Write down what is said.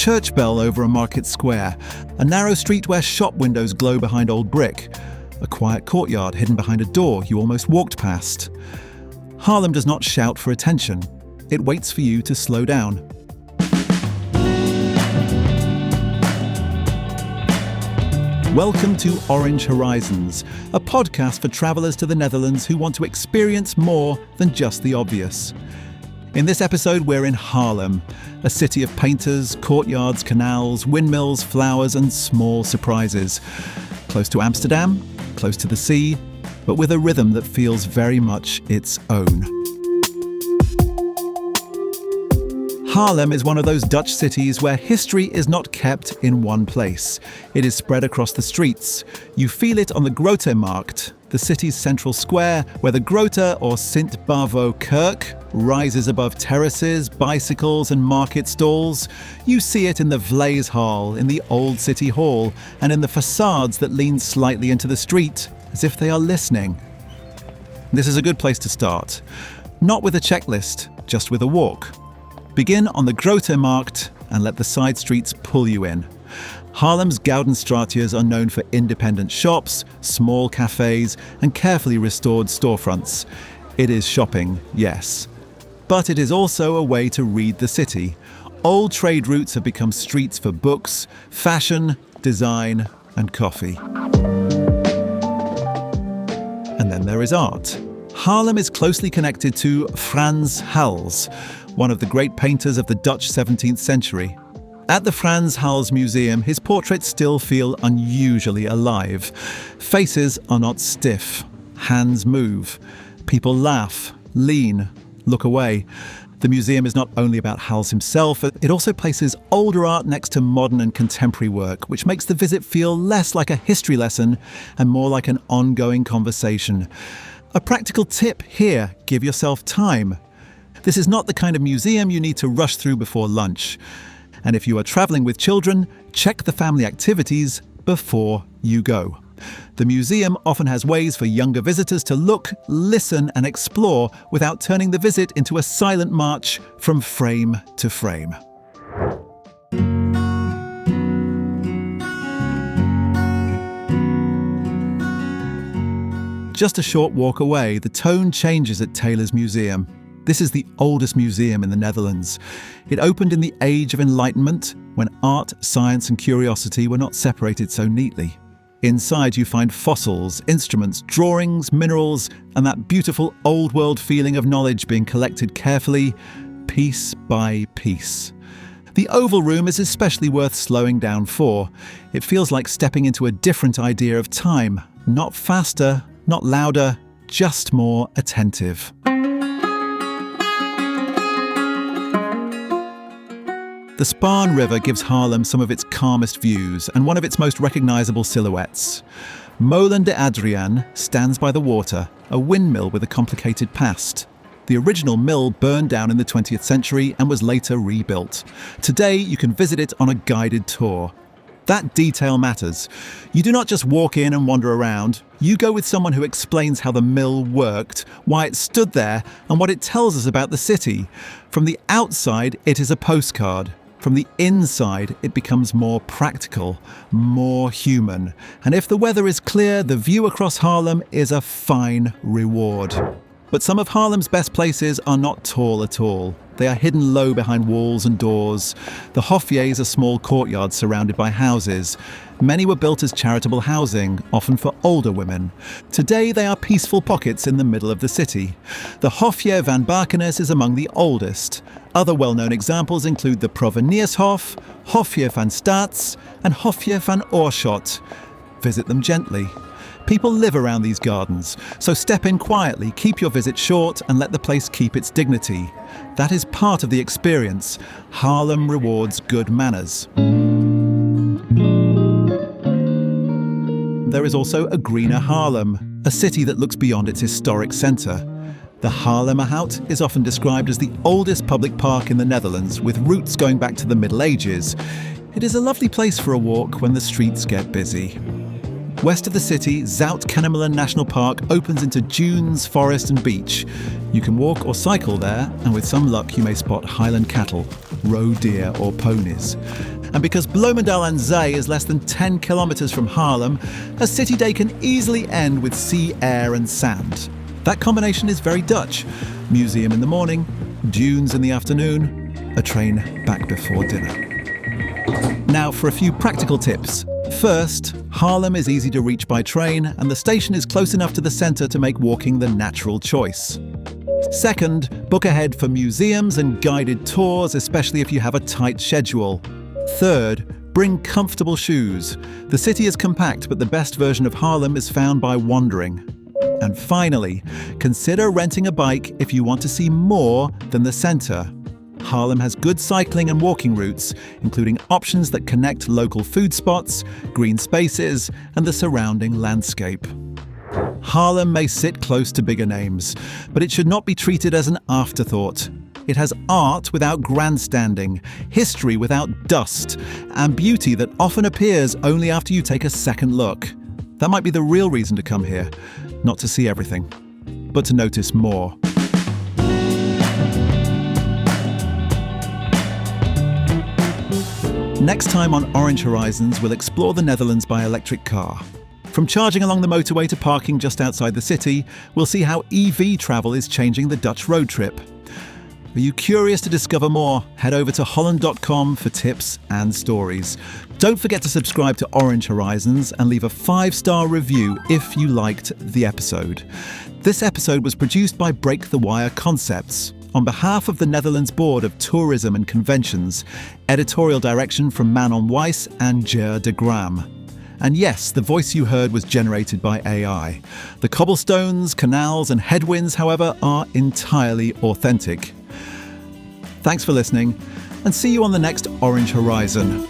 church bell over a market square, a narrow street where shop windows glow behind old brick, a quiet courtyard hidden behind a door you almost walked past. Haarlem does not shout for attention. It waits for you to slow down. Welcome to Orange Horizons, a podcast for travellers to the Netherlands who want to experience more than just the obvious. In this episode, we're in Haarlem, a city of painters, courtyards, canals, windmills, flowers, and small surprises. Close to Amsterdam, close to the sea, but with a rhythm that feels very much its own. Haarlem is one of those Dutch cities where history is not kept in one place. It is spread across the streets. You feel it on the Grote Markt, the city's central square, where the Grote or Sint Bavo Kerk rises above terraces, bicycles and market stalls. You see it in the Vleeshal, in the Old City Hall, and in the facades that lean slightly into the street, as if they are listening. This is a good place to start. Not with a checklist, just with a walk. Begin on the Grote Markt and let the side streets pull you in. Haarlem's Goudenstraatjes are known for independent shops, small cafes, and carefully restored storefronts. It is shopping, yes. But it is also a way to read the city. Old trade routes have become streets for books, fashion, design, and coffee. And then there is art. Haarlem is closely connected to Frans Hals, one of the great painters of the Dutch 17th century. At the Frans Hals Museum, his portraits still feel unusually alive. Faces are not stiff. Hands move. People laugh, lean, look away. The museum is not only about Hals himself, it also places older art next to modern and contemporary work, which makes the visit feel less like a history lesson and more like an ongoing conversation. A practical tip here: give yourself time. This is not the kind of museum you need to rush through before lunch. And if you are travelling with children, check the family activities before you go. The museum often has ways for younger visitors to look, listen and explore without turning the visit into a silent march from frame to frame. Just a short walk away, the tone changes at Taylor's Museum. This is the oldest museum in the Netherlands. It opened in the Age of Enlightenment, when art, science and curiosity were not separated so neatly. Inside you find fossils, instruments, drawings, minerals, and that beautiful old-world feeling of knowledge being collected carefully, piece by piece. The Oval Room is especially worth slowing down for. It feels like stepping into a different idea of time. Not faster, not louder, just more attentive. The Spaan River gives Haarlem some of its calmest views and one of its most recognisable silhouettes. Molen de Adriaan stands by the water, a windmill with a complicated past. The original mill burned down in the 20th century and was later rebuilt. Today you can visit it on a guided tour. That detail matters. You do not just walk in and wander around. You go with someone who explains how the mill worked, why it stood there, and what it tells us about the city. From the outside, it is a postcard. From the inside, it becomes more practical, more human. And if the weather is clear, the view across Haarlem is a fine reward. But some of Haarlem's best places are not tall at all. They are hidden low behind walls and doors. The Hofjes are small courtyards surrounded by houses. Many were built as charitable housing, often for older women. Today they are peaceful pockets in the middle of the city. The Hofje van Bakenes is among the oldest. Other well-known examples include the Proveniershof, Hofje van Staats, and Hofje van Oorschot. Visit them gently. People live around these gardens, so step in quietly, keep your visit short, and let the place keep its dignity. That is part of the experience. Haarlem rewards good manners. There is also a greener Haarlem, a city that looks beyond its historic centre. The Haarlemmerhout is often described as the oldest public park in the Netherlands, with roots going back to the Middle Ages. It is a lovely place for a walk when the streets get busy. West of the city, Zout-Kennemerland National Park opens into dunes, forest and beach. You can walk or cycle there, and with some luck you may spot Highland cattle, roe deer or ponies. And because Bloemendaal aan Zee is less than 10 kilometres from Haarlem, a city day can easily end with sea, air and sand. That combination is very Dutch. Museum in the morning, dunes in the afternoon, a train back before dinner. Now for a few practical tips. First, Haarlem is easy to reach by train and the station is close enough to the centre to make walking the natural choice. Second, book ahead for museums and guided tours, especially if you have a tight schedule. Third, bring comfortable shoes. The city is compact, but the best version of Haarlem is found by wandering. And finally, consider renting a bike if you want to see more than the centre. Haarlem has good cycling and walking routes, including options that connect local food spots, green spaces, and the surrounding landscape. Haarlem may sit close to bigger names, but it should not be treated as an afterthought. It has art without grandstanding, history without dust, and beauty that often appears only after you take a second look. That might be the real reason to come here, not to see everything, but to notice more. Next time on Orange Horizons, we'll explore the Netherlands by electric car. From charging along the motorway to parking just outside the city, we'll see how EV travel is changing the Dutch road trip. Are you curious to discover more? Head over to holland.com for tips and stories. Don't forget to subscribe to Orange Horizons and leave a 5-star review if you liked the episode. This episode was produced by Break the Wire Concepts. On behalf of the Netherlands Board of Tourism and Conventions, editorial direction from Manon Weiss and Ger de Gram. And yes, the voice you heard was generated by AI. The cobblestones, canals and headwinds, however, are entirely authentic. Thanks for listening, and see you on the next Orange Horizon.